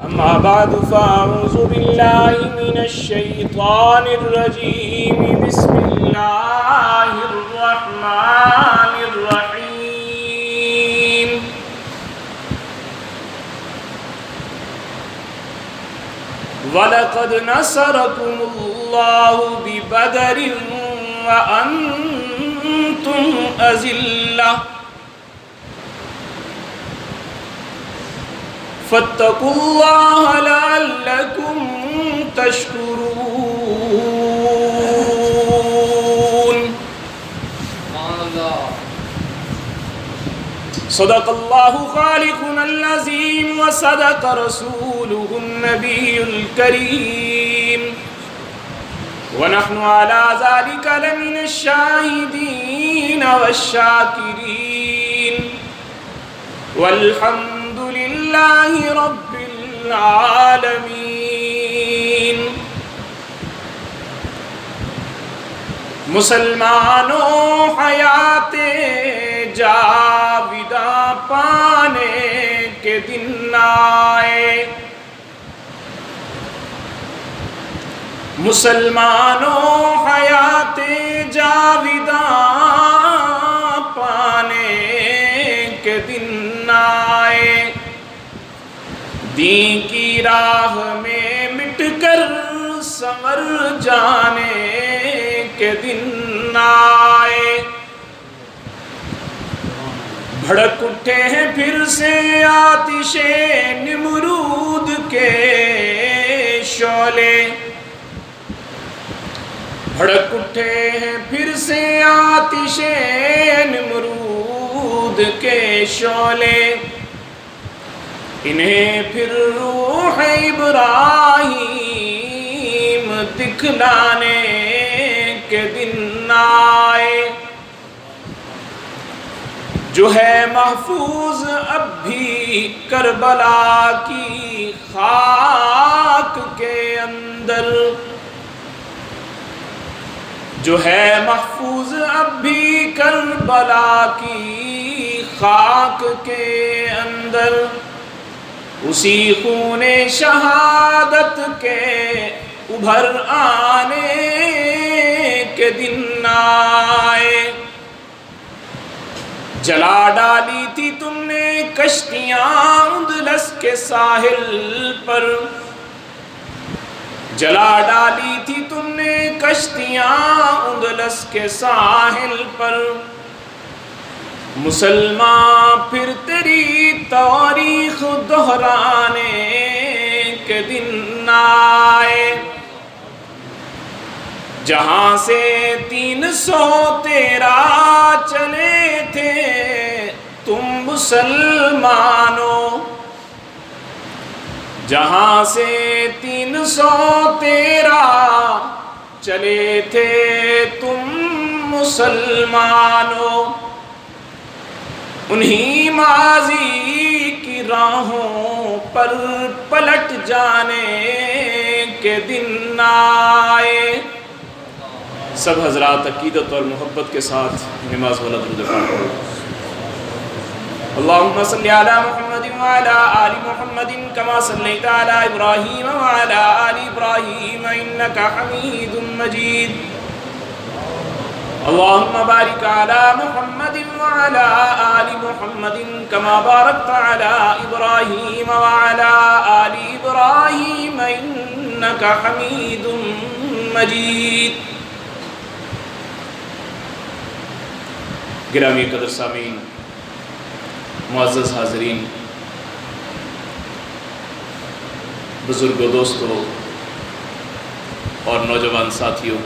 أما بعد فأعوذ بالله من الشيطان الرجيم بسم الله الرحمن الرحيم وَلَقَدْ نَصَرَكُمُ اللَّهُ بِبَدْرٍ وَأَنْتُمْ أَذِلَّةٌ فَاتَّقُوا اللَّهَ لَعَلَّكُمْ تَشْكُرُونَ صدق الله خالقنا العظيم وصدق رسوله النبي الكريم ونحن على ذلك لمن الشاهدين والشاكرين والحمد لله رب العالمين. مسلمانوں حیات جاویداں پانے کے دن آئے، مسلمانوں حیات جاویداں پانے کے دن آئے، دین کی راہ میں مٹ کر سنور جانے کے دن آئے، بھڑک اٹھے ہیں پھر سے آتش نمرود کے شعلے، بھڑک اٹھے ہیں پھر سے آتش نمرود کے شعلے، انہیں پھر روح ابراہیم دکھلانے کے دن آئے، جو ہے محفوظ اب بھی کربلا کی خاک کے اندر، جو ہے محفوظ اب بھی کربلا کی خاک کے اندر، اسی خون شہادت کے ابھر آنے کے دن آئے، جلا ڈالی تھی تم نے کشتیاں اندلس کے ساحل پر، جلا ڈالی تھی تم نے کشتیاں اندلس کے ساحل پر، مسلمان پھر تیری تاریخ دہرانے کے دن آئے، جہاں سے 313 چلے تھے تم مسلمانوں، جہاں سے 313 چلے تھے تم مسلمانوں، انہی ماضی کی راہوں پر پلٹ جانے کے دن آئے۔ سب حضرات عقیدت اور محبت کے ساتھ نماز والا درود پاک پڑھو۔ اللہم صلی علی محمد وعلی آل محمد کما صلیت علی ابراہیم وعلی آل ابراہیم انکا حمید مجید۔ اللہم بارک علی محمد وعلی آل محمد کما بارکت علی ابراہیم وعلی آل ابراہیم انکا حمید مجید۔ گرامی قدر سامعین، معزز حاضرین، بزرگوں، دوستوں اور نوجوان ساتھیوں،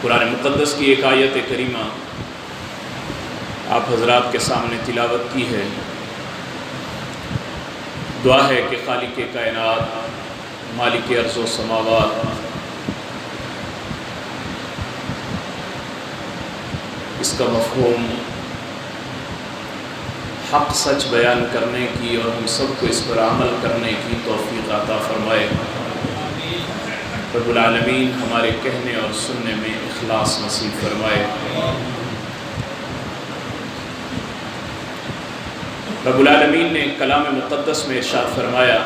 قرآن مقدس کی ایک آیت کریمہ آپ حضرات کے سامنے تلاوت کی ہے۔ دعا ہے کہ خالق کائنات، مالک ارض و سماوات، اس کا مفہوم حق سچ بیان کرنے کی اور ہم سب کو اس پر عمل کرنے کی توفیق عطا فرمائے۔ رب العالمین ہمارے کہنے اور سننے میں اخلاص نصیب فرمائے۔ رب العالمین نے کلام مقدس میں ارشاد فرمایا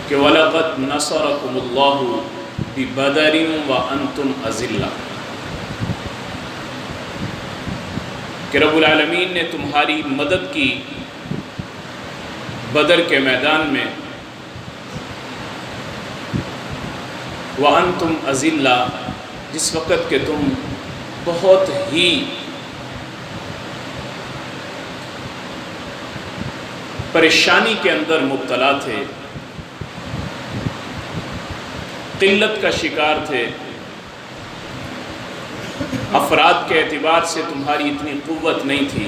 کہ وَلَقَدْ نَصَرَكُمُ اللَّهُ بِبَدَرٍ وَأَنْتُمْ أَذِلَّةٌ، کہ رب العالمین نے تمہاری مدد کی بدر کے میدان میں، وَأَنْتُمْ أَذِلَّةٌ، جس وقت کہ تم بہت ہی پریشانی کے اندر مبتلا تھے، قلت کا شکار تھے، افراد کے اعتبار سے تمہاری اتنی قوت نہیں تھی۔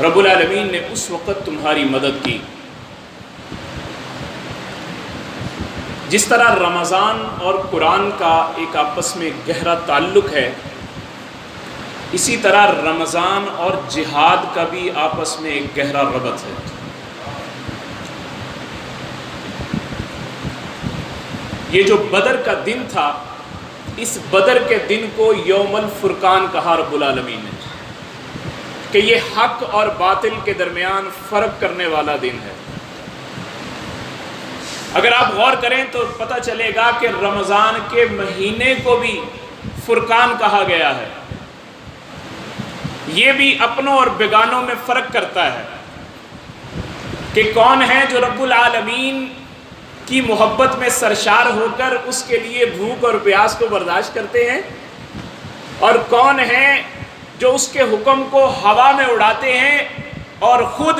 رب العالمین نے اس وقت تمہاری مدد کی۔ جس طرح رمضان اور قرآن کا ایک آپس میں گہرا تعلق ہے، اسی طرح رمضان اور جہاد کا بھی آپس میں ایک گہرا ربط ہے۔ یہ جو بدر کا دن تھا، اس بدر کے دن کو یوم الفرقان کہا رب العالمین نے، کہ یہ حق اور باطل کے درمیان فرق کرنے والا دن ہے۔ اگر آپ غور کریں تو پتہ چلے گا کہ رمضان کے مہینے کو بھی فرقان کہا گیا ہے۔ یہ بھی اپنوں اور بیگانوں میں فرق کرتا ہے کہ کون ہے جو رب العالمین کی محبت میں سرشار ہو کر اس کے لیے بھوک اور پیاس کو برداشت کرتے ہیں، اور کون ہے جو اس کے حکم کو ہوا میں اڑاتے ہیں اور خود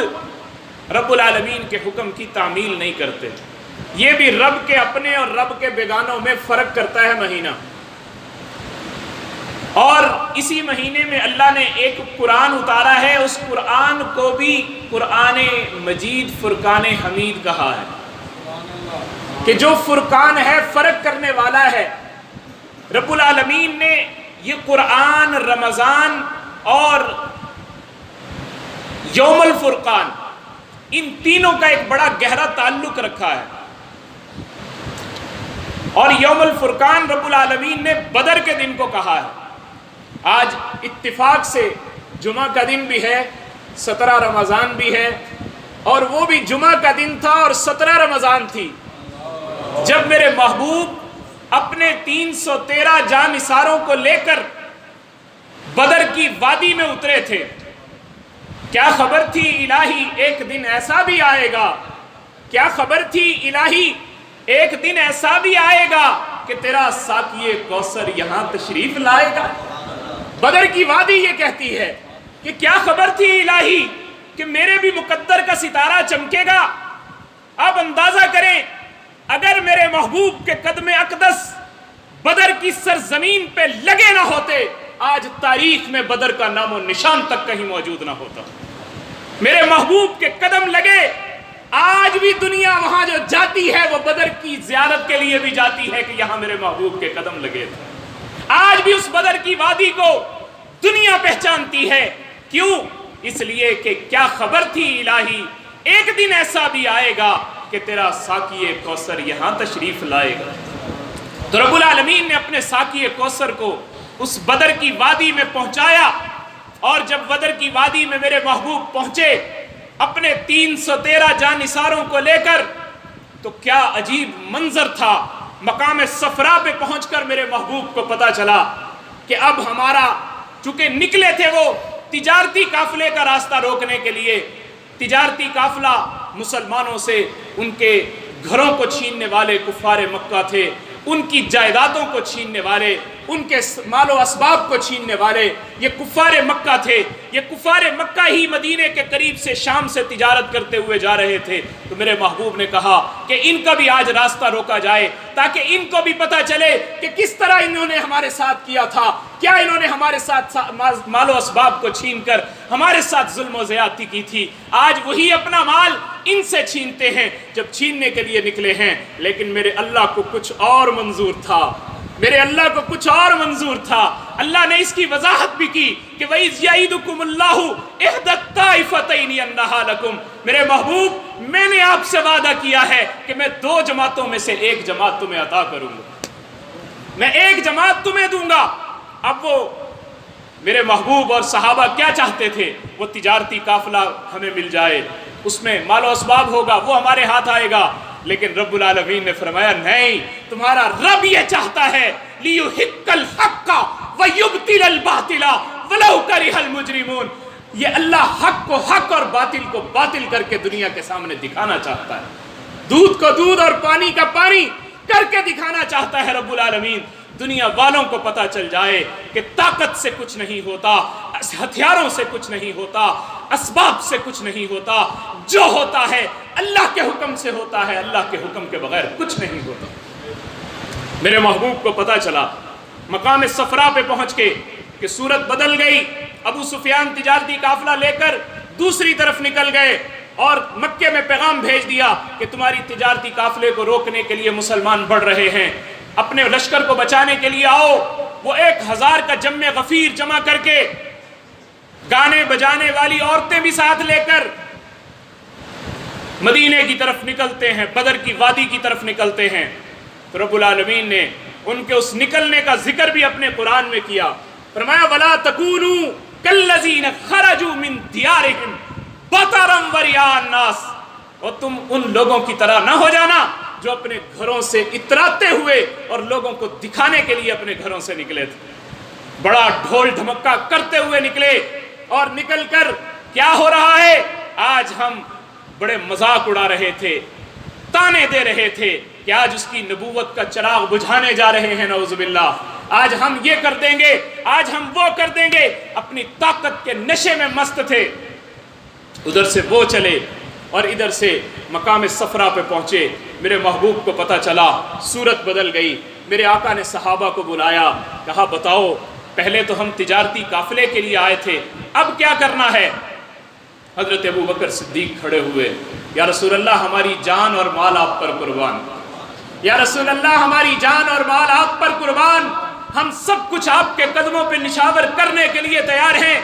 رب العالمین کے حکم کی تعمیل نہیں کرتے۔ یہ بھی رب کے اپنے اور رب کے بیگانوں میں فرق کرتا ہے مہینہ۔ اور اسی مہینے میں اللہ نے ایک قرآن اتارا ہے، اس قرآن کو بھی قرآن مجید فرقان حمید کہا ہے، کہ جو فرقان ہے، فرق کرنے والا ہے۔ رب العالمین نے یہ قرآن، رمضان اور یوم الفرقان، ان تینوں کا ایک بڑا گہرا تعلق رکھا ہے۔ اور یوم الفرقان رب العالمین نے بدر کے دن کو کہا ہے۔ آج اتفاق سے جمعہ کا دن بھی ہے، 17 رمضان بھی ہے، اور وہ بھی جمعہ کا دن تھا اور 17 رمضان تھی، جب میرے محبوب اپنے 313 جانثاروں کو لے کر بدر کی وادی میں اترے تھے۔ کیا خبر تھی الہی ایک دن ایسا بھی آئے گا، کیا خبر تھی الہی ایک دن ایسا بھی آئے گا کہ تیرا ساقی کوثر یہاں تشریف لائے گا۔ بدر کی وادی یہ کہتی ہے کہ کیا خبر تھی الہی کہ میرے بھی مقدر کا ستارہ چمکے گا۔ اب اندازہ کریں، اگر میرے محبوب کے قدم اقدس بدر کی سرزمین پہ لگے نہ ہوتے، آج تاریخ میں بدر کا نام و نشان تک کہیں موجود نہ ہوتا۔ میرے محبوب کے قدم لگے، آج بھی دنیا وہاں جو جاتی ہے وہ بدر کی زیارت کے لیے بھی جاتی ہے کہ یہاں میرے محبوب کے قدم لگے تھے۔ آج بھی اس بدر کی وادی کو دنیا پہچانتی ہے۔ کیوں؟ اس لیے کہ کیا خبر تھی الہی ایک دن ایسا بھی آئے گا کہ تیرا ساقی کوثر یہاں تشریف لائے گا۔ تو رب العالمین نے اپنے ساقی کوثر کو اس بدر کی وادی میں پہنچایا، اور جب بدر کی وادی میں میرے محبوب پہنچے اپنے 313 جانثاروں کو لے کر، تو کیا عجیب منظر تھا۔ مقام صفرا پہ پہنچ کر میرے محبوب کو پتا چلا کہ اب ہمارا، چونکہ نکلے تھے وہ تجارتی قافلے کا راستہ روکنے کے لیے، تجارتی قافلہ مسلمانوں سے ان کے گھروں کو چھیننے والے کفار مکہ تھے، ان کی جائیدادوں کو چھیننے والے، ان کے مال و اسباب کو چھیننے والے یہ کفار مکہ تھے۔ یہ کفار مکہ ہی مدینے کے قریب سے شام سے تجارت کرتے ہوئے جا رہے تھے۔ تو میرے محبوب نے کہا کہ ان کا بھی آج راستہ روکا جائے، تاکہ ان کو بھی پتہ چلے کہ کس طرح انہوں نے ہمارے ساتھ کیا تھا، کیا انہوں نے ہمارے ساتھ مال و اسباب کو چھین کر ہمارے ساتھ ظلم و زیادتی کی تھی۔ آج وہی اپنا مال ان سے چھینتے ہیں جب چھیننے کے لیے نکلے ہیں۔ لیکن میرے اللہ کو کچھ اور منظور تھا، میرے اللہ کو کچھ اور منظور تھا۔ اللہ نے اس کی وضاحت بھی کی کہ وَإِذْ يَعِدُكُمُ اللَّهُ إِحْدَى الطَّائِفَتَيْنِ أَنَّهَا لَكُمْ، میرے محبوب میں نے آپ سے وعدہ کیا ہے کہ میں 2 جماعتوں میں سے ایک جماعت تمہیں عطا کروں گا، میں ایک جماعت تمہیں دوں گا۔ اب وہ میرے محبوب اور صحابہ کیا چاہتے تھے؟ وہ تجارتی قافلہ ہمیں مل جائے، اس میں مال و اسباب ہوگا، وہ ہمارے ہاتھ آئے گا، لیکن رب العالمین نے فرمایا نہیں، تمہارا رب یہ چاہتا ہے لِيُحِقَّ الْحَقَّ وَيُبْطِلَ الْبَاطِلَ وَلَوْ كَرِهَ الْمُجْرِمُونَ۔ یہ اللہ حق کو حق اور باطل کو باطل کر کے دنیا کے سامنے دکھانا چاہتا ہے، دودھ کو دودھ اور پانی کا پانی کر کے دکھانا چاہتا ہے رب العالمین۔ دنیا والوں کو پتہ چل جائے کہ طاقت سے کچھ نہیں ہوتا، ہتھیاروں سے کچھ نہیں ہوتا، اسباب سے کچھ نہیں ہوتا، جو ہوتا ہے اللہ کے حکم سے ہوتا ہے، اللہ کے حکم کے بغیر کچھ نہیں ہوتا۔ میرے محبوب کو پتہ چلا مقام صفرا پہ پہنچ کے کہ صورت بدل گئی۔ ابو سفیان تجارتی قافلہ لے کر دوسری طرف نکل گئے اور مکے میں پیغام بھیج دیا کہ تمہاری تجارتی قافلے کو روکنے کے لیے مسلمان بڑھ رہے ہیں، اپنے لشکر کو بچانے کے لیے آؤ۔ وہ 1000 کا جم غفیر جمع کر کے گانے بجانے والی عورتیں بھی ساتھ لے کر مدینے کی طرف نکلتے ہیں، بدر کی وادی کی طرف نکلتے ہیں۔ تو رب العالمین نے ان کے اس نکلنے کا ذکر بھی اپنے قرآن میں کیا، فرمایا وَلَا تَكُونُوا كَالَّذِينَ خَرَجُوا مِن دِيَارِهِمْ بَطَرًا وَرِئَاءَ النَّاسِ، اور تم ان لوگوں کی طرح نہ ہو جانا جو اپنے گھروں سے اتراتے ہوئے اور لوگوں کو دکھانے کے لیے اپنے گھروں سے نکلے تھے، بڑا ڈھول دھمکا کرتے ہوئے نکلے، اور نکل کر کیا ہو رہا ہے؟ آج ہم بڑے مذاق اڑا رہے تھے، تانے دے رہے تھے کہ آج اس کی نبوت کا چراغ بجھانے جا رہے ہیں، نعوذ باللہ، آج ہم یہ کر دیں گے، آج ہم وہ کر دیں گے، اپنی طاقت کے نشے میں مست تھے۔ ادھر سے وہ چلے اور ادھر سے مقام صفرا پہ پہنچے۔ میرے محبوب کو پتہ چلا صورت بدل گئی۔ میرے آقا نے صحابہ کو بلایا، کہا بتاؤ پہلے تو ہم تجارتی قافلے کے لیے آئے تھے، اب کیا کرنا ہے؟ حضرت ابو بکر صدیق کھڑے ہوئے، یا رسول اللہ ہماری جان اور مال آپ پر قربان، یا رسول اللہ ہماری جان اور مال آپ پر قربان، ہم سب کچھ آپ کے قدموں پہ نشاور کرنے کے لیے تیار ہیں۔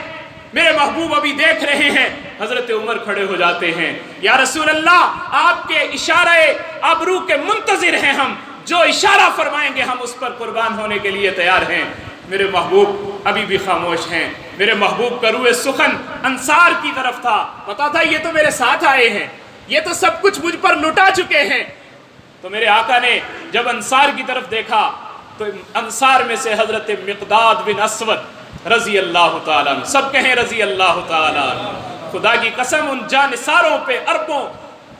میرے محبوب ابھی دیکھ رہے ہیں، حضرت عمر کھڑے ہو جاتے ہیں، یا رسول اللہ آپ کے اشارہ ابرو کے منتظر ہیں ہم، جو اشارہ فرمائیں گے ہم اس پر قربان ہونے کے لیے تیار ہیں۔ میرے محبوب ابھی بھی خاموش ہیں۔ میرے محبوب کا روح سخن انصار کی طرف تھا، پتا تھا یہ تو میرے ساتھ آئے ہیں، یہ تو سب کچھ مجھ پر لٹا چکے ہیں۔ تو میرے آقا نے جب انصار کی طرف دیکھا تو انصار میں سے حضرت مقداد بن اسود رضی اللہ تعالیٰ عنہ، سب کہیں رضی اللہ تعالیٰ عنہ، خدا کی قسم ان جانثاروں پہ اربوں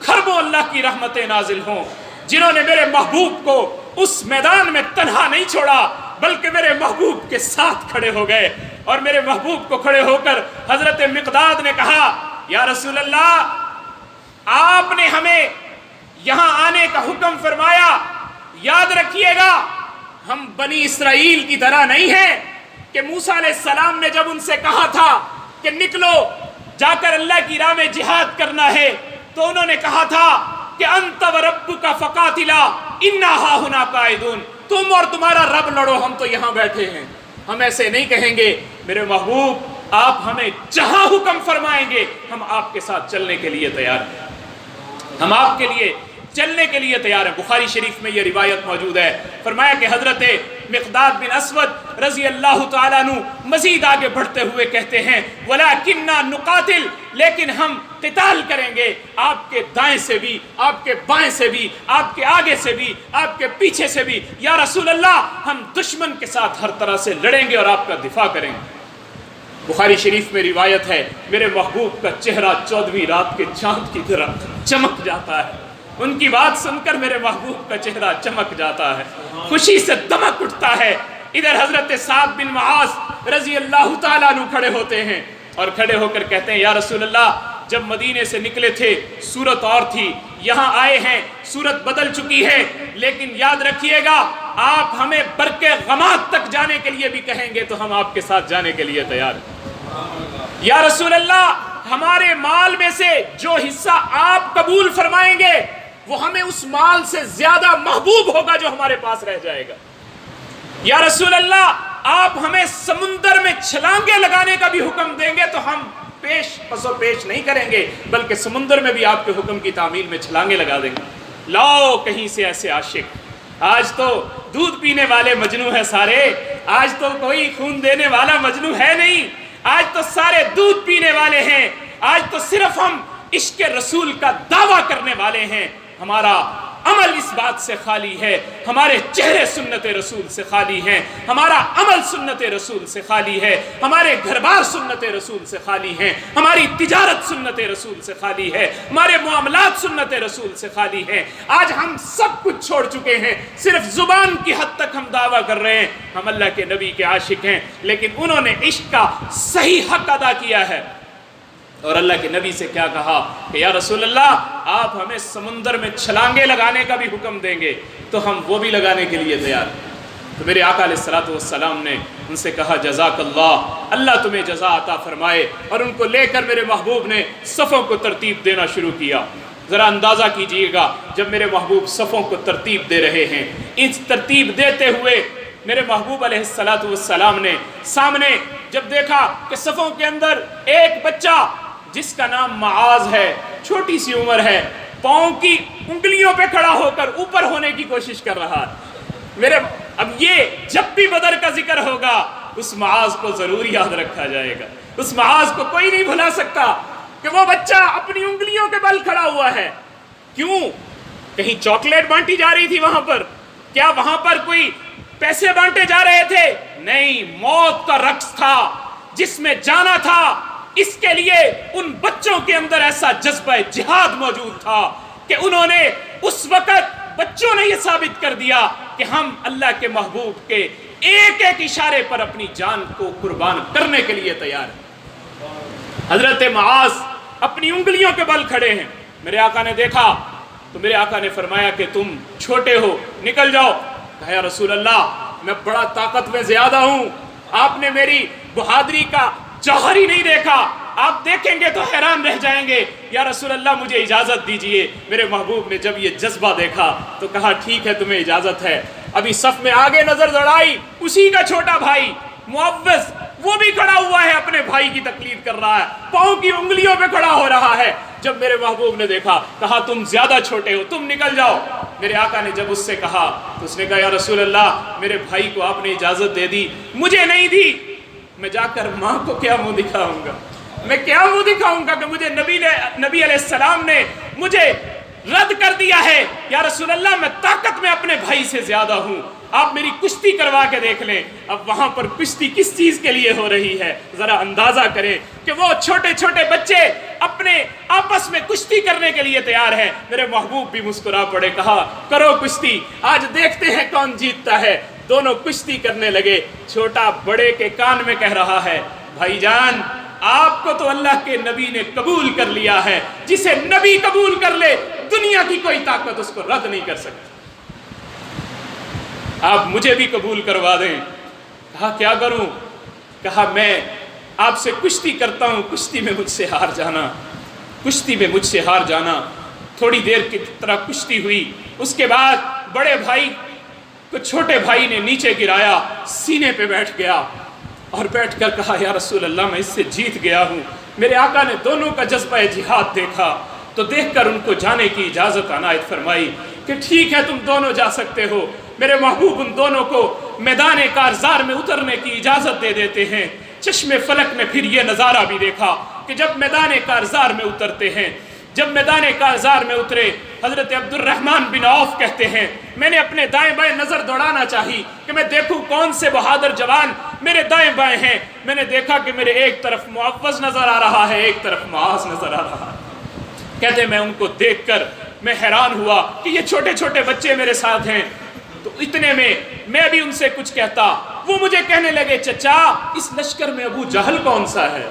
خربوں اللہ کی رحمتیں نازل ہوں، جنہوں نے میرے محبوب کو اس میدان میں تنہا نہیں چھوڑا بلکہ میرے محبوب کے ساتھ کھڑے ہو گئے۔ اور میرے محبوب کو کھڑے ہو کر حضرت مقداد نے کہا، یا رسول اللہ آپ نے ہمیں یہاں آنے کا حکم فرمایا، یاد رکھیے گا ہم بنی اسرائیل کی طرح نہیں ہیں کہ موسیٰ علیہ السلام نے جب ان سے کہا تھا کہ نکلو جا کر اللہ کی راہ میں جہاد کرنا ہے تو انہوں نے کہا تھا کہ انت وربک فقاتلا انا ہاہنا قاعدون، تم اور تمہارا رب لڑو، ہم تو یہاں بیٹھے ہیں۔ ہم ایسے نہیں کہیں گے، میرے محبوب آپ ہمیں جہاں حکم فرمائیں گے ہم آپ کے ساتھ چلنے کے لیے تیار ہیں، ہم آپ کے لیے چلنے کے لیے تیار ہیں۔ بخاری شریف میں یہ روایت موجود ہے، فرمایا کہ حضرت مقداد بن اسود رضی اللہ تعالیٰ عنہ مزید آگے بڑھتے ہوئے کہتے ہیں وَلَكِنَّا نُقَاتِلْ، لیکن ہم قتال کریں گے آپ کے دائیں سے بھی، آپ کے بائیں سے بھی، آپ کے آگے سے بھی، آپ کے پیچھے سے بھی، یا رسول اللہ ہم دشمن کے ساتھ ہر طرح سے لڑیں گے اور آپ کا دفاع کریں گے۔ بخاری شریف میں روایت ہے میرے محبوب کا چہرہ 14ویں رات کے چاند کی طرح چمک جاتا ہے، ان کی بات سن کر میرے محبوب کا چہرہ چمک جاتا ہے، خوشی سے دمک اٹھتا ہے۔ ادھر حضرت سعد بن معاذ رضی اللہ تعالیٰ عنہ کھڑے ہوتے ہیں اور کھڑے ہو کر کہتے ہیں یا رسول اللہ جب مدینے سے نکلے تھے صورت اور تھی، یہاں آئے ہیں صورت بدل چکی ہے، لیکن یاد رکھیے گا آپ ہمیں برق غمات تک جانے کے لیے بھی کہیں گے تو ہم آپ کے ساتھ جانے کے لیے تیار ہیں۔ یا رسول اللہ ہمارے مال میں سے جو حصہ آپ قبول فرمائیں گے وہ ہمیں اس مال سے زیادہ محبوب ہوگا جو ہمارے پاس رہ جائے گا۔ یا رسول اللہ آپ ہمیں سمندر میں چھلانگیں لگانے کا بھی حکم دیں گے تو ہم پسو پیش نہیں کریں گے بلکہ سمندر میں بھی آپ کے حکم کی تعمیل میں چھلانگیں لگا دیں گے۔ لاؤ کہیں سے ایسے عاشق، آج تو دودھ پینے والے مجنو ہیں سارے، آج تو کوئی خون دینے والا مجنو ہے نہیں، آج تو سارے دودھ پینے والے ہیں، آج تو صرف ہم عشق رسول کا دعویٰ کرنے والے ہیں، ہمارا عمل اس بات سے خالی ہے، ہمارے چہرے سنت رسول سے خالی ہیں، ہمارا عمل سنت رسول سے خالی ہے، ہمارے گھر بار سنت رسول سے خالی ہیں، ہماری تجارت سنت رسول سے خالی ہے، ہمارے معاملات سنت رسول سے خالی ہیں۔ آج ہم سب کچھ چھوڑ چکے ہیں، صرف زبان کی حد تک ہم دعویٰ کر رہے ہیں ہم اللہ کے نبی کے عاشق ہیں، لیکن انہوں نے عشق کا صحیح حق ادا کیا ہے۔ اور اللہ کے نبی سے کیا کہا کہ یا رسول اللہ آپ ہمیں سمندر میں چھلانگیں لگانے کا بھی حکم دیں گے تو ہم وہ بھی لگانے کے لیے تیار ہیں۔ تو میرے آقا علیہ السلام نے ان سے کہا جزاک اللہ، اللہ تمہیں جزا عطا فرمائے، اور ان کو لے کر میرے محبوب نے صفوں کو ترتیب دینا شروع کیا۔ ذرا اندازہ کیجئے گا جب میرے محبوب صفوں کو ترتیب دے رہے ہیں، اس ترتیب دیتے ہوئے میرے محبوب علیہ السلام نے سامنے جب دیکھا کہ صفوں کے اندر ایک بچہ جس کا نام معاذ ہے، چھوٹی سی عمر ہے، پاؤں کی انگلیوں پہ کھڑا ہو کر اوپر ہونے کی کوشش کر رہا ہے، اب یہ جب بھی بدر کا ذکر ہوگا اس معاذ کو ضرور یاد رکھا جائے گا، اس معاذ کو کوئی نہیں بھلا سکتا کہ وہ بچہ اپنی انگلیوں کے بل کھڑا ہوا ہے۔ کیوں؟ کہیں چاکلیٹ بانٹی جا رہی تھی وہاں پر؟ کیا وہاں پر کوئی پیسے بانٹے جا رہے تھے؟ نہیں، موت کا رقص تھا جس میں جانا تھا۔ اس کے لیے ان بچوں کے اندر ایسا جذبہ جہاد موجود تھا کہ انہوں نے اس وقت بچوں نے یہ ثابت کر دیا کہ ہم اللہ کے محبوب کے ایک ایک اشارے پر اپنی جان کو قربان کرنے کے لیے تیار ہیں۔ حضرت معاذ اپنی انگلیوں کے بل کھڑے ہیں، میرے آقا نے دیکھا تو میرے آقا نے فرمایا کہ تم چھوٹے ہو، نکل جاؤ۔ کہا یا رسول اللہ میں بڑا طاقت میں زیادہ ہوں، آپ نے میری بہادری کا جوہر ہی نہیں دیکھا، آپ دیکھیں گے تو حیران رہ جائیں گے، یا رسول اللہ مجھے اجازت دیجئے۔ میرے محبوب نے جب یہ جذبہ دیکھا تو کہا ٹھیک ہے تمہیں اجازت ہے۔ ابھی صف میں آگے نظر دوڑائی، اسی کا چھوٹا بھائی معوذ وہ بھی کھڑا ہوا ہے، اپنے بھائی کی تقلید کر رہا ہے، پاؤں کی انگلیوں پہ کھڑا ہو رہا ہے۔ جب میرے محبوب نے دیکھا کہا تم زیادہ چھوٹے ہو، تم نکل جاؤ۔ میرے آقا نے جب اس سے کہا تو اس نے کہا یا رسول اللہ میرے بھائی کو آپ نے اجازت دے دی، مجھے نہیں دی، میں جا کر ماں کو کیا منہ دکھاؤں گا، میں کیا منہ دکھاؤں گا کہ مجھے نبی علیہ السلام نے مجھے رد کر دیا ہے۔ یا رسول اللہ میں طاقت میں اپنے بھائی سے زیادہ ہوں، آپ میری کشتی کروا کے دیکھ لیں۔ اب وہاں پر کشتی کس چیز کے لیے ہو رہی ہے ذرا اندازہ کریں کہ وہ چھوٹے چھوٹے بچے اپنے آپس میں کشتی کرنے کے لیے تیار ہیں۔ میرے محبوب بھی مسکرا پڑے، کہا کرو کشتی، آج دیکھتے ہیں کون جیتتا ہے۔ دونوں کشتی کرنے لگے۔ چھوٹا بڑے کے کان میں کہہ رہا ہے بھائی جان آپ کو تو اللہ کے نبی نے قبول کر لیا ہے، جسے نبی قبول کر لے دنیا کی کوئی طاقت اس کو رد نہیں کر سکتی، آپ مجھے بھی قبول کروا دیں۔ کہا کیا کروں؟ کہا میں آپ سے کشتی کرتا ہوں، کشتی میں مجھ سے ہار جانا، کشتی میں مجھ سے ہار جانا۔ تھوڑی دیر کی طرح کشتی ہوئی، اس کے بعد بڑے بھائی کو چھوٹے بھائی نے نیچے گرایا، سینے پہ بیٹھ گیا اور بیٹھ کر کہا یا رسول اللہ میں اس سے جیت گیا ہوں۔ میرے آقا نے دونوں کا جذبہ جہاد دیکھا تو دیکھ کر ان کو جانے کی اجازت عنایت فرمائی کہ ٹھیک ہے تم دونوں جا سکتے ہو۔ میرے محبوب ان دونوں کو میدان کارزار میں اترنے کی اجازت دے دیتے ہیں۔ چشم فلک میں پھر یہ نظارہ بھی دیکھا کہ جب میدان کارزار میں اترتے ہیں، جب میدان کارزار میں اترے، حضرت عبد الرحمن بن عوف کہتے ہیں میں نے اپنے دائیں بائیں نظر دوڑانا چاہی کہ میں دیکھوں کون سے بہادر جوان میرے دائیں بائیں ہیں۔ میں نے دیکھا کہ میرے ایک طرف معوذ نظر آ رہا ہے، ایک طرف معاذ نظر آ رہا ہے۔ کہتے میں ان کو دیکھ کر میں حیران ہوا کہ یہ چھوٹے چھوٹے بچے میرے ساتھ ہیں۔ تو اتنے میں میں بھی ان سے کچھ کہتا، وہ مجھے کہنے لگے چچا اس لشکر میں ابو جہل کون سا ہے،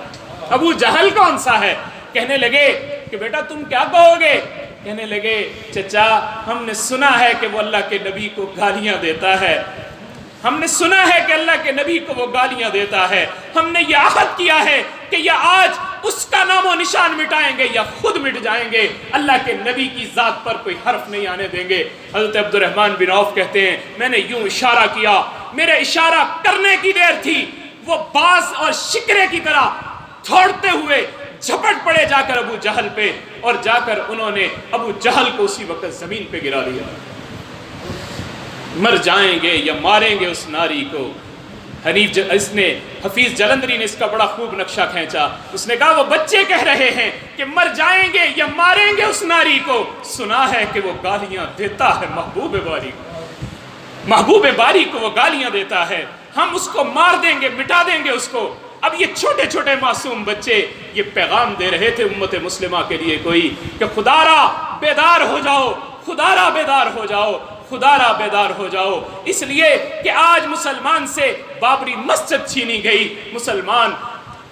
ابو جہل کون سا ہے؟ کہنے لگے کہ بیٹا تم کیا کہو گے؟ کہنے لگے چچا ہم نے سنا ہے کہ وہ اللہ کے نبی کو گالیاں دیتا ہے، ہم نے سنا ہے کہ اللہ کے نبی کو وہ گالیاں دیتا ہے، ہم نے یہ عہد کیا ہے کہ یا آج اس کا نام و نشان مٹائیں گے یا خود مٹ جائیں گے، اللہ کے نبی کی ذات پر کوئی حرف نہیں آنے دیں گے۔ حضرت عبد الرحمن بن عوف کہتے ہیں میں نے یوں اشارہ کیا، میرے اشارہ کرنے کی دیر تھی، وہ باز اور شکرے کی طرح دوڑتے ہوئے جھپٹ پڑے جا کر ابو جہل پہ، اور جا کر انہوں نے ابو جہل کو اسی وقت زمین پہ گرا دیا۔ مر جائیں گے یا ماریں گے اس ناری کو۔ حفیظ جلندری نے اس کا بڑا خوب نقشہ کھینچا۔ اس نے کہا وہ بچے کہہ رہے ہیں کہ مر جائیں گے یا ماریں گے اس ناری کو، سنا ہے کہ وہ گالیاں دیتا ہے محبوب باری کو، محبوب باری کو وہ گالیاں دیتا ہے، ہم اس کو مار دیں گے، مٹا دیں گے اس کو۔ اب یہ چھوٹے چھوٹے معصوم بچے یہ پیغام دے رہے تھے امت مسلمہ کے لیے کوئی کہ خدارا بیدار ہو جاؤ، خدارا بیدار ہو جاؤ، خدارا بیدار ہو جاؤ۔ اس لیے کہ آج مسلمان سے بابری مسجد چھینی گئی، مسلمان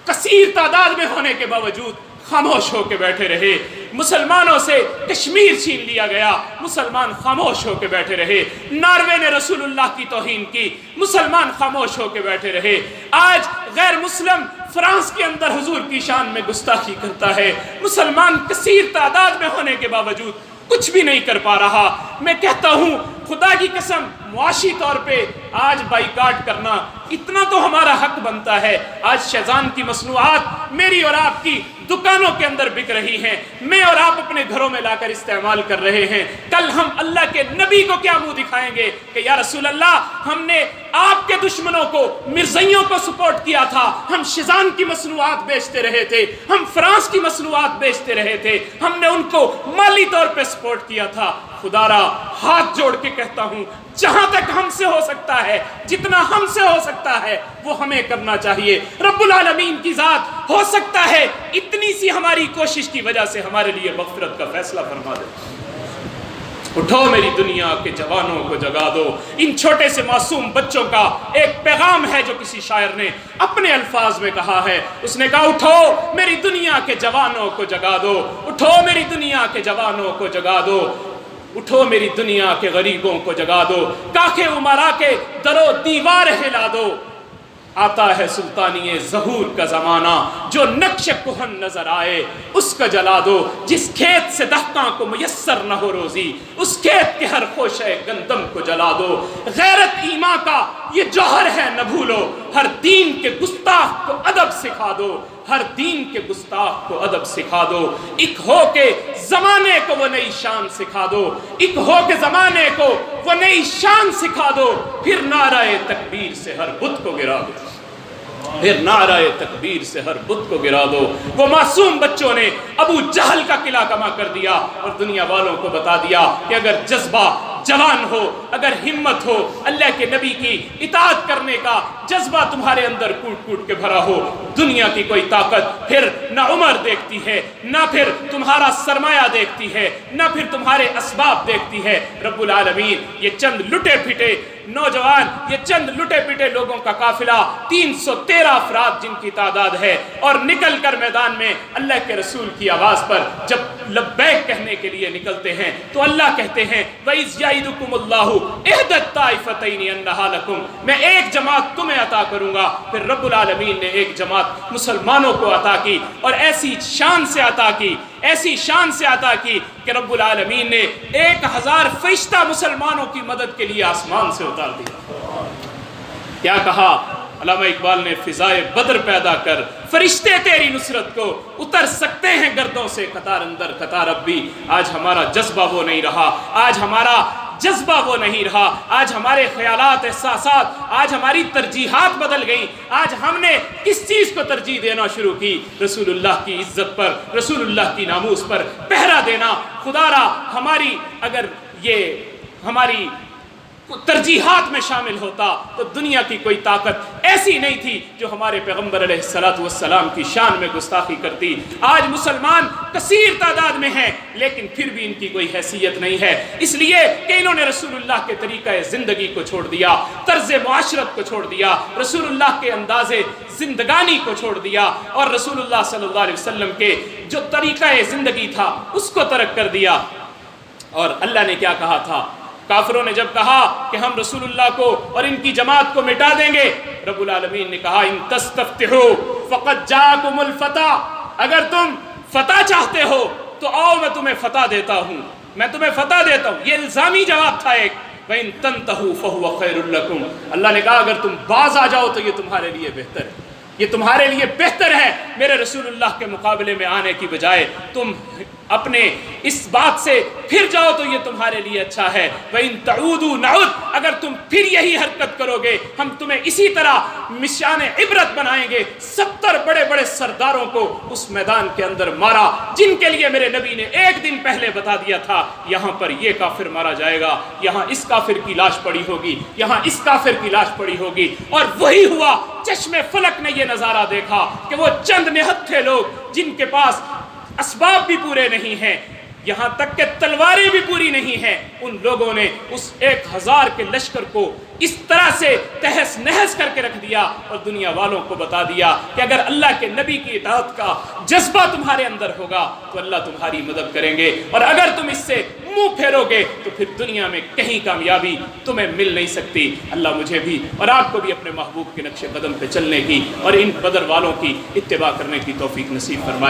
کثیر تعداد میں ہونے کے باوجود خاموش ہو کے بیٹھے رہے، مسلمانوں سے کشمیر چھین لیا گیا، مسلمان خاموش ہو کے بیٹھے رہے، ناروے نے رسول اللہ کی توہین کی، مسلمان خاموش ہو کے بیٹھے رہے۔ آج غیر مسلم فرانس کے اندر حضور کی شان میں گستاخی کرتا ہے، مسلمان کثیر تعداد میں ہونے کے باوجود کچھ بھی نہیں کر پا رہا۔ میں کہتا ہوں خدا کی قسم معاشی طور پہ آج بائیکاٹ کرنا اتنا تو ہمارا حق بنتا ہے۔ آج شیزان کی مصنوعات میری اور آپ کی دکانوں کے اندر بک رہی ہیں، میں اور آپ اپنے گھروں میں لا کر استعمال کر رہے ہیں۔ کل ہم اللہ کے نبی کو کیا منہ دکھائیں گے کہ یا رسول اللہ ہم نے آپ کے دشمنوں کو، مرزائیوں کو سپورٹ کیا تھا، ہم شیزان کی مصنوعات بیچتے رہے تھے، ہم فرانس کی مصنوعات بیچتے رہے تھے، ہم نے ان کو مالی طور پہ سپورٹ کیا تھا۔ خدارا ہاتھ جوڑ کے کہتا ہوں جہاں تک ہم سے ہو سکتا ہے، جتنا ہم سے ہو سکتا ہے وہ ہمیں کرنا چاہیے۔ رب العالمین کی ذات ہو سکتا ہے اتنی سی ہماری کوشش کی وجہ سے ہمارے لیے مغفرت کا فیصلہ فرما دے۔ اٹھو میری دنیا کے جوانوں کو جگا دو۔ ان چھوٹے سے معصوم بچوں کا ایک پیغام ہے جو کسی شاعر نے اپنے الفاظ میں کہا ہے۔ اس نے کہا اٹھو میری دنیا کے جوانوں کو جگا دو، اٹھو میری دنیا کے جوانوں کو جگا دو، اٹھو میری دنیا کے غریبوں کو جگا دو، کاخ امارا کے در و دیوار ہلا دو۔ آتا ہے سلطانی ظہور کا زمانہ، جو نقش کہن نظر آئے اس کا جلا دو۔ جس کھیت سے دہقاں کو میسر نہ ہو روزی، اس کھیت کے ہر خوشے گندم کو جلا دو۔ غیرت ایمان کا یہ جوہر ہے نہ بھولو، ہر دین کے گستاخ کو ادب سکھا دو، ہر دین کے گستاخ کو ادب سکھا دو۔ ایک ہو کے زمانے کو وہ نئی شان سکھا دو، ایک ہو کے زمانے کو وہ نئی شان سکھا دو، پھر نعرہ تکبیر سے ہر بت کو گرا دو، پھر نعرہ تکبیر سے ہر بت کو گرا دو۔ وہ معصوم بچوں نے ابو جہل کا قلعہ کما کر دیا اور دنیا والوں کو بتا دیا کہ اگر جذبہ جوان ہو، اگر ہمت ہو، اللہ کے نبی کی اطاعت کرنے کا جذبہ تمہارے اندر کوٹ کوٹ کے بھرا ہو، دنیا کی کوئی طاقت پھر نہ عمر دیکھتی ہے، نہ پھر تمہارا سرمایہ دیکھتی ہے، نہ پھر تمہارے اسباب دیکھتی ہے۔ رب العالمین یہ چند لٹے پھٹے نوجوان، یہ چند لٹے پٹے لوگوں کا قافلہ 313 افراد جن کی تعداد ہے، اور نکل کر میدان میں اللہ کے رسول کی آواز پر جب لبیک کہنے کے لیے نکلتے ہیں تو اللہ کہتے ہیں وَإِذْ يَعِدُكُمُ اللَّهُ إِحْدَى الطَّائِفَتَيْنِ أَنَّهَا لَكُمْ، میں ایک جماعت تمہیں عطا کروں گا۔ پھر رب العالمین نے ایک جماعت مسلمانوں کو عطا کی، اور ایسی شان سے عطا کی، ایسی شان سے عطا کی کہ رب العالمین نے 1000 فرشتہ مسلمانوں کی مدد کے لیے آسمان سے اتار دیا۔ کیا کہا علامہ اقبال نے؟ فضائے بدر پیدا کر، فرشتے تیری نصرت کو اتر سکتے ہیں گردوں سے قطار اندر قطار اب بھی۔ آج ہمارا جذبہ وہ نہیں رہا، آج ہمارا جذبہ وہ نہیں رہا، آج ہمارے خیالات، احساسات، آج ہماری ترجیحات بدل گئیں۔ آج ہم نے کس چیز کو ترجیح دینا شروع کی؟ رسول اللہ کی عزت پر، رسول اللہ کی ناموس پر پہرا دینا۔ خدارا ہماری اگر یہ ہماری ترجیحات میں شامل ہوتا تو دنیا کی کوئی طاقت ایسی نہیں تھی جو ہمارے پیغمبر علیہ السلام کی شان میں گستاخی کرتی۔ آج مسلمان کثیر تعداد میں ہیں لیکن پھر بھی ان کی کوئی حیثیت نہیں ہے، اس لیے کہ انہوں نے رسول اللہ کے طریقہ زندگی کو چھوڑ دیا، طرز معاشرت کو چھوڑ دیا، رسول اللہ کے انداز زندگانی کو چھوڑ دیا، اور رسول اللہ صلی اللہ علیہ وسلم کے جو طریقہ زندگی تھا اس کو ترک کر دیا۔ اور اللہ نے کیا کہا تھا؟ کافروں نے جب کہا کہ ہم رسول اللہ کو اور ان کی جماعت کو مٹا دیں گے، رب العالمین نے کہا ان تستفتحوا فقد جاءکم الفتح، اگر تم فتح چاہتے ہو تو آؤ میں تمہیں فتح دیتا ہوں، میں تمہیں فتح دیتا ہوں۔ یہ الزامی جواب تھا ایک، وَإِن تَنْتَهُوا فَهُوَ خَيْرٌ لَكُمْ، اللہ نے کہا اگر تم باز آ جاؤ تو یہ تمہارے لیے بہتر ہے۔ یہ تمہارے لیے بہتر ہے میرے رسول اللہ کے مقابلے میں آنے کی بجائے تم اپنے اس بات سے پھر جاؤ تو یہ تمہارے لیے اچھا ہے۔ وَإِن تَعُودُوا نَعُدْ، اگر تم پھر یہی حرکت کرو گے ہم تمہیں اسی طرح نشان عبرت بنائیں گے۔ 70 بڑے بڑے سرداروں کو اس میدان کے اندر مارا جن کے لیے میرے نبی نے ایک دن پہلے بتا دیا تھا یہاں پر یہ کافر مارا جائے گا، یہاں اس کافر کی لاش پڑی ہوگی، یہاں اس کافر کی لاش پڑی ہوگی، اور وہی ہوا۔ چشم فلک نے یہ نظارہ دیکھا کہ وہ چند نہتھے لوگ جن کے پاس اسباب بھی پورے نہیں ہیں، یہاں تک کہ تلواریں بھی پوری نہیں ہیں، ان لوگوں نے اس 1000 کے لشکر کو اس طرح سے تہس نہس کر کے رکھ دیا اور دنیا والوں کو بتا دیا کہ اگر اللہ کے نبی کی اطاعت کا جذبہ تمہارے اندر ہوگا تو اللہ تمہاری مدد کریں گے، اور اگر تم اس سے منہ پھیرو گے تو پھر دنیا میں کہیں کامیابی تمہیں مل نہیں سکتی۔ اللہ مجھے بھی اور آپ کو بھی اپنے محبوب کے نقش قدم پہ چلنے کی اور ان بدر والوں کی اتباع کرنے کی توفیق نصیب فرمائے۔